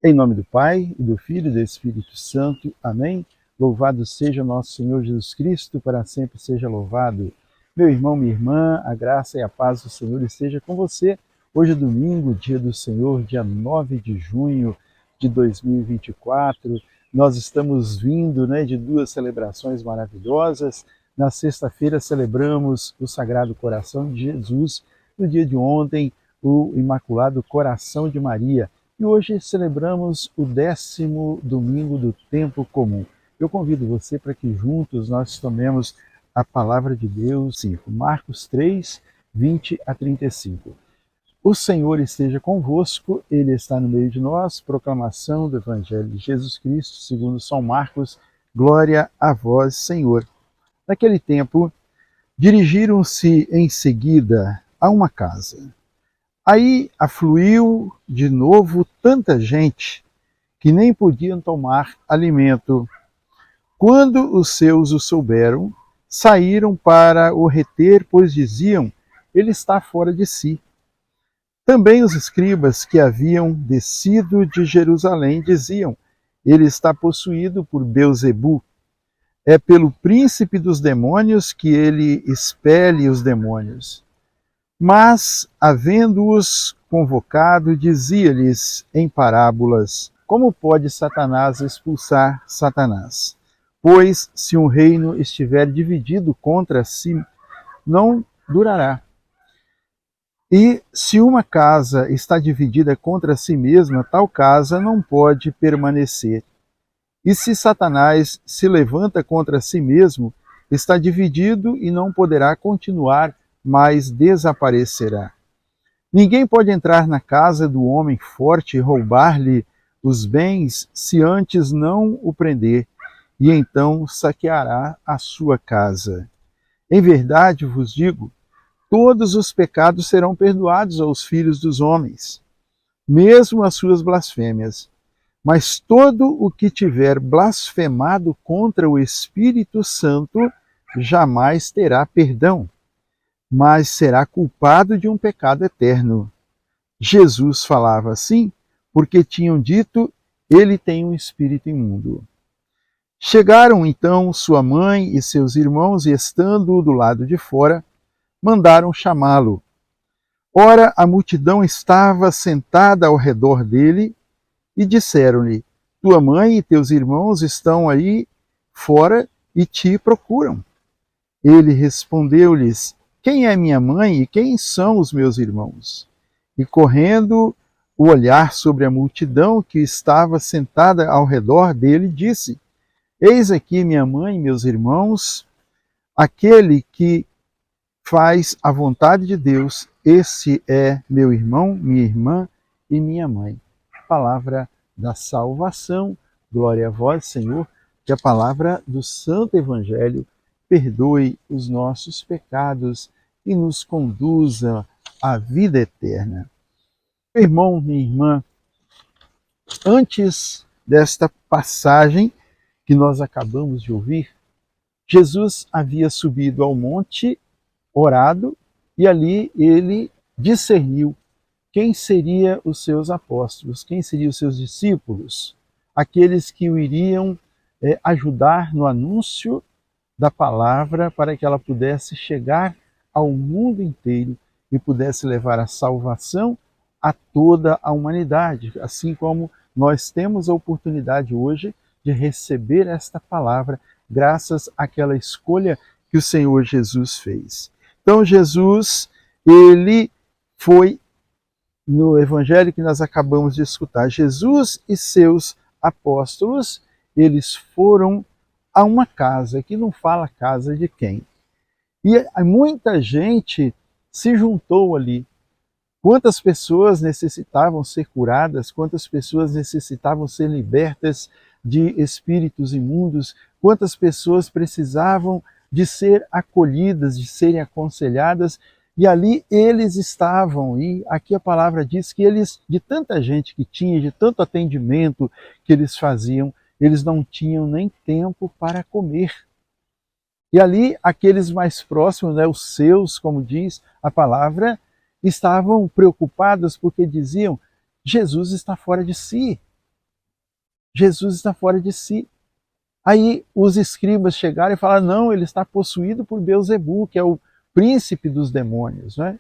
Em nome do Pai, e do Filho e do Espírito Santo. Amém. Louvado seja nosso Senhor Jesus Cristo, para sempre seja louvado. Meu irmão, minha irmã, a graça e a paz do Senhor esteja com você. Hoje é domingo, dia do Senhor, dia 9 de junho de 2024. Nós estamos vindo de duas celebrações maravilhosas. Na sexta-feira celebramos o Sagrado Coração de Jesus. No dia de ontem, o Imaculado Coração de Maria. E hoje celebramos o 10º domingo do tempo comum. Eu convido você para que juntos nós tomemos a palavra de Deus, Marcos 3, 20 a 35. O Senhor esteja convosco, Ele está no meio de nós. Proclamação do Evangelho de Jesus Cristo, segundo São Marcos. Glória a vós, Senhor. Naquele tempo, dirigiram-se em seguida a uma casa. Aí afluiu de novo tanta gente que nem podiam tomar alimento. Quando os seus o souberam, saíram para o reter, pois diziam, ele está fora de si. Também os escribas que haviam descido de Jerusalém diziam, ele está possuído por Beelzebu. É pelo príncipe dos demônios que ele expele os demônios. Mas, havendo-os convocado, dizia-lhes em parábolas, como pode Satanás expulsar Satanás? Pois, se um reino estiver dividido contra si, não durará. E se uma casa está dividida contra si mesma, tal casa não pode permanecer. E se Satanás se levanta contra si mesmo, está dividido e não poderá continuar, mas desaparecerá. Ninguém pode entrar na casa do homem forte e roubar-lhe os bens se antes não o prender, e então saqueará a sua casa. Em verdade vos digo, todos os pecados serão perdoados aos filhos dos homens, mesmo as suas blasfêmias. Mas todo o que tiver blasfemado contra o Espírito Santo jamais terá perdão, mas será culpado de um pecado eterno. Jesus falava assim porque tinham dito, ele tem um espírito imundo. Chegaram então sua mãe e seus irmãos e, estando do lado de fora, mandaram chamá-lo. Ora, a multidão estava sentada ao redor dele e disseram-lhe, tua mãe e teus irmãos estão aí fora e te procuram. Ele respondeu-lhes, quem é minha mãe e quem são os meus irmãos? E correndo o olhar sobre a multidão que estava sentada ao redor dele, disse, eis aqui minha mãe e meus irmãos, aquele que faz a vontade de Deus, esse é meu irmão, minha irmã e minha mãe. Palavra da salvação, glória a vós, Senhor, que a palavra do Santo Evangelho perdoe os nossos pecados e nos conduza à vida eterna. Meu irmão, minha irmã, antes desta passagem que nós acabamos de ouvir, Jesus havia subido ao monte, orado, e ali ele discerniu quem seriam os seus apóstolos, quem seriam os seus discípulos, aqueles que o iriam ajudar no anúncio da palavra para que ela pudesse chegar ao mundo inteiro e pudesse levar a salvação a toda a humanidade, assim como nós temos a oportunidade hoje de receber esta palavra graças àquela escolha que o Senhor Jesus fez. Então Jesus, ele foi, no evangelho que nós acabamos de escutar, Jesus e seus apóstolos, eles foram a uma casa, que não fala casa de quem. E muita gente se juntou ali. Quantas pessoas necessitavam ser curadas, quantas pessoas necessitavam ser libertas de espíritos imundos, quantas pessoas precisavam de ser acolhidas, de serem aconselhadas, e ali eles estavam, e aqui a palavra diz que eles, de tanta gente que tinha, de tanto atendimento que eles faziam, eles não tinham nem tempo para comer. E ali, aqueles mais próximos, os seus, como diz a palavra, estavam preocupados porque diziam, Jesus está fora de si. Jesus está fora de si. Aí os escribas chegaram e falaram, não, ele está possuído por Beelzebul, que é o príncipe dos demônios, né?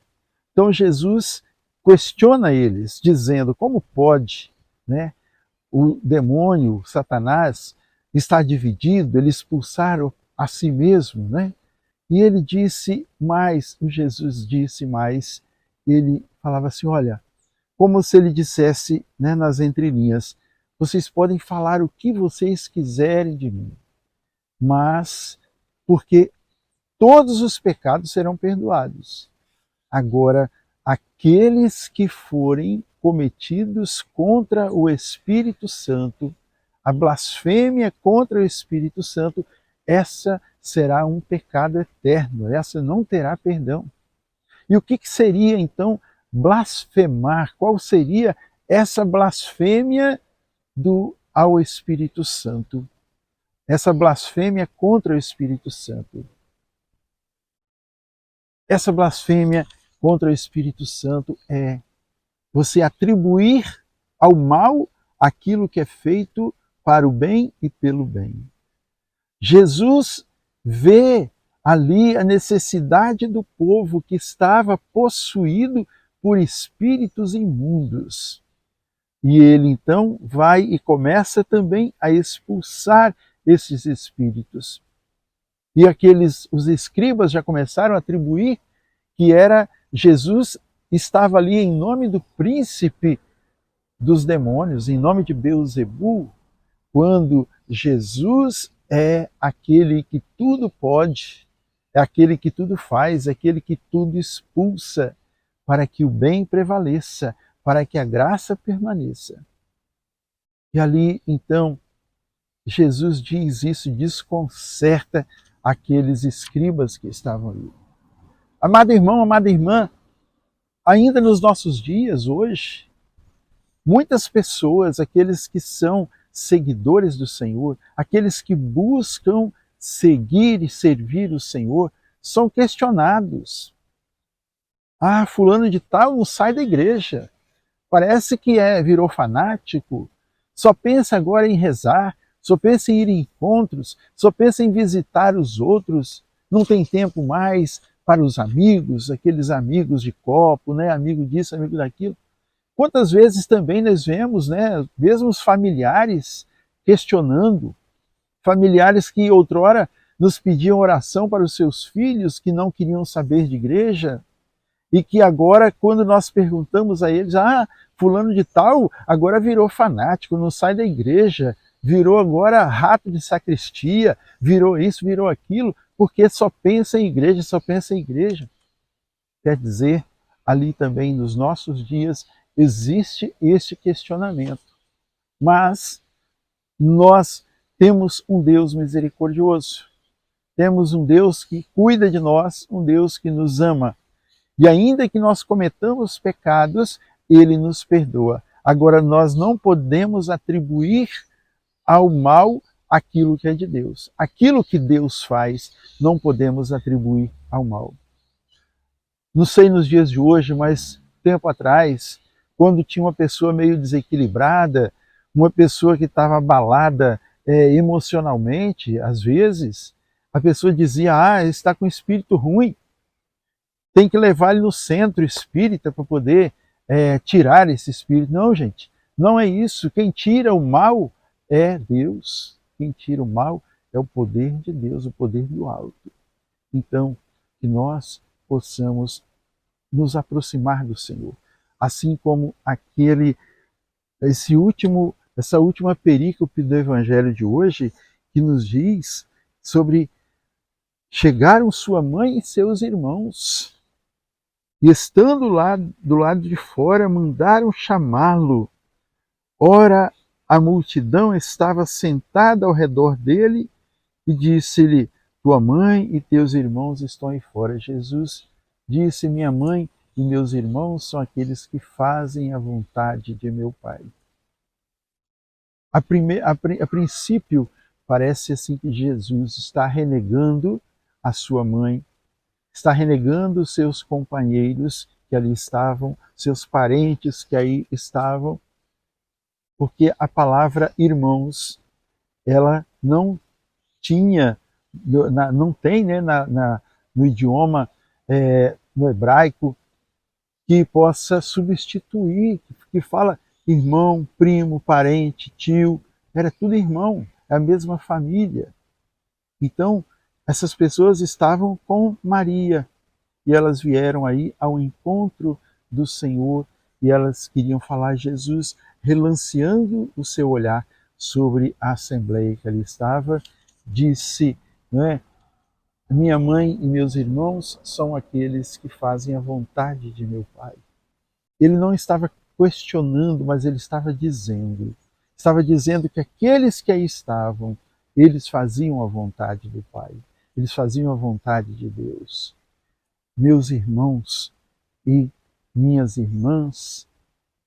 Então Jesus questiona eles, dizendo, como pode, né, o demônio, Satanás, estar dividido, ele expulsar a si mesmo, né? E ele disse mais, o Jesus disse mais, ele falava assim, olha, como se ele dissesse, né, nas entrelinhas, vocês podem falar o que vocês quiserem de mim, mas porque todos os pecados serão perdoados. Agora, aqueles que forem cometidos contra o Espírito Santo, a blasfêmia contra o Espírito Santo, essa será um pecado eterno, essa não terá perdão. E o que seria então blasfemar? Qual seria essa blasfêmia ao Espírito Santo? Essa blasfêmia contra o Espírito Santo. Essa blasfêmia contra o Espírito Santo é você atribuir ao mal aquilo que é feito para o bem e pelo bem. Jesus vê ali a necessidade do povo que estava possuído por espíritos imundos. E ele então vai e começa também a expulsar esses espíritos. E os escribas já começaram a atribuir que era Jesus estava ali em nome do príncipe dos demônios, em nome de Beelzebul, quando Jesus é aquele que tudo pode, é aquele que tudo faz, é aquele que tudo expulsa, para que o bem prevaleça, para que a graça permaneça. E ali, então, Jesus diz isso, desconcerta aqueles escribas que estavam ali. Amado irmão, amada irmã, ainda nos nossos dias, hoje, muitas pessoas, aqueles que são seguidores do Senhor, aqueles que buscam seguir e servir o Senhor, são questionados. Ah, fulano de tal não sai da igreja. Parece que virou fanático. Só pensa agora em rezar, só pensa em ir em encontros, só pensa em visitar os outros. Não tem tempo mais para os amigos, aqueles amigos de copo, né? Amigo disso, amigo daquilo. Quantas vezes também nós vemos, né, mesmo os familiares questionando, familiares que outrora nos pediam oração para os seus filhos, que não queriam saber de igreja, e que agora, quando nós perguntamos a eles, fulano de tal agora virou fanático, não sai da igreja, virou agora rato de sacristia, virou isso, virou aquilo, porque só pensa em igreja, só pensa em igreja. Quer dizer, ali também nos nossos dias existe este questionamento. Mas nós temos um Deus misericordioso, temos um Deus que cuida de nós, um Deus que nos ama. E ainda que nós cometamos pecados, Ele nos perdoa. Agora, nós não podemos atribuir ao mal aquilo que é de Deus. Aquilo que Deus faz, não podemos atribuir ao mal. Não sei nos dias de hoje, mas tempo atrás, quando tinha uma pessoa meio desequilibrada, uma pessoa que estava abalada emocionalmente, às vezes, a pessoa dizia, ele está com espírito ruim, tem que levar ele no centro espírita para poder tirar esse espírito. Não, gente, não é isso. Quem tira o mal é Deus. Quem tira o mal é o poder de Deus, o poder do alto. Então, que nós possamos nos aproximar do Senhor. Assim como essa última perícope do Evangelho de hoje, que nos diz sobre chegaram sua mãe e seus irmãos, e estando lá do lado de fora, mandaram chamá-lo. Ora, a multidão estava sentada ao redor dele e disse-lhe, tua mãe e teus irmãos estão aí fora. Jesus disse, minha mãe e meus irmãos são aqueles que fazem a vontade de meu Pai. A princípio, parece assim que Jesus está renegando a sua mãe, está renegando seus companheiros que ali estavam, seus parentes que aí estavam, porque a palavra irmãos, ela não tinha, não tem, né, no idioma, no hebraico, que possa substituir, que fala irmão, primo, parente, tio, era tudo irmão, é a mesma família. Então, essas pessoas estavam com Maria e elas vieram aí ao encontro do Senhor e elas queriam falar Jesus, relanceando o seu olhar sobre a assembleia que ali estava, disse, não é? Minha mãe e meus irmãos são aqueles que fazem a vontade de meu Pai. Ele não estava questionando, mas ele estava dizendo. Estava dizendo que aqueles que aí estavam, eles faziam a vontade do Pai. Eles faziam a vontade de Deus. Meus irmãos e minhas irmãs,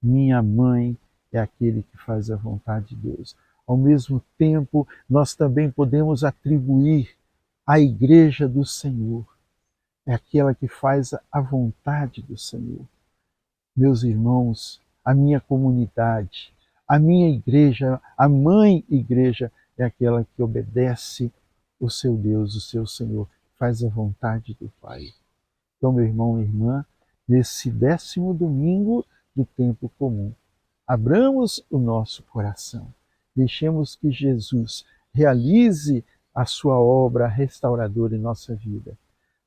minha mãe é aquele que faz a vontade de Deus. Ao mesmo tempo, nós também podemos atribuir à Igreja do Senhor, é aquela que faz a vontade do Senhor. Meus irmãos, a minha comunidade, a minha igreja, a mãe igreja é aquela que obedece o seu Deus, o seu Senhor, faz a vontade do Pai. Então, meu irmão e irmã, nesse 10º domingo do tempo comum, abramos o nosso coração, deixemos que Jesus realize a sua obra restauradora em nossa vida.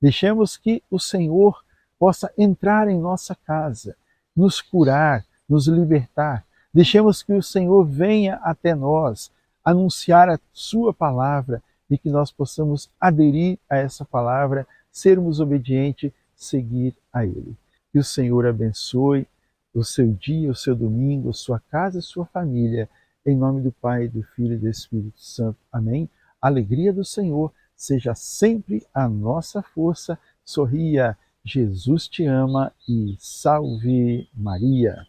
Deixemos que o Senhor possa entrar em nossa casa, nos curar, nos libertar. Deixemos que o Senhor venha até nós, anunciar a sua palavra e que nós possamos aderir a essa palavra, sermos obedientes, seguir a Ele. Que o Senhor abençoe o seu dia, o seu domingo, a sua casa e sua família. Em nome do Pai, do Filho e do Espírito Santo. Amém. A alegria do Senhor seja sempre a nossa força. Sorria, Jesus te ama e salve Maria.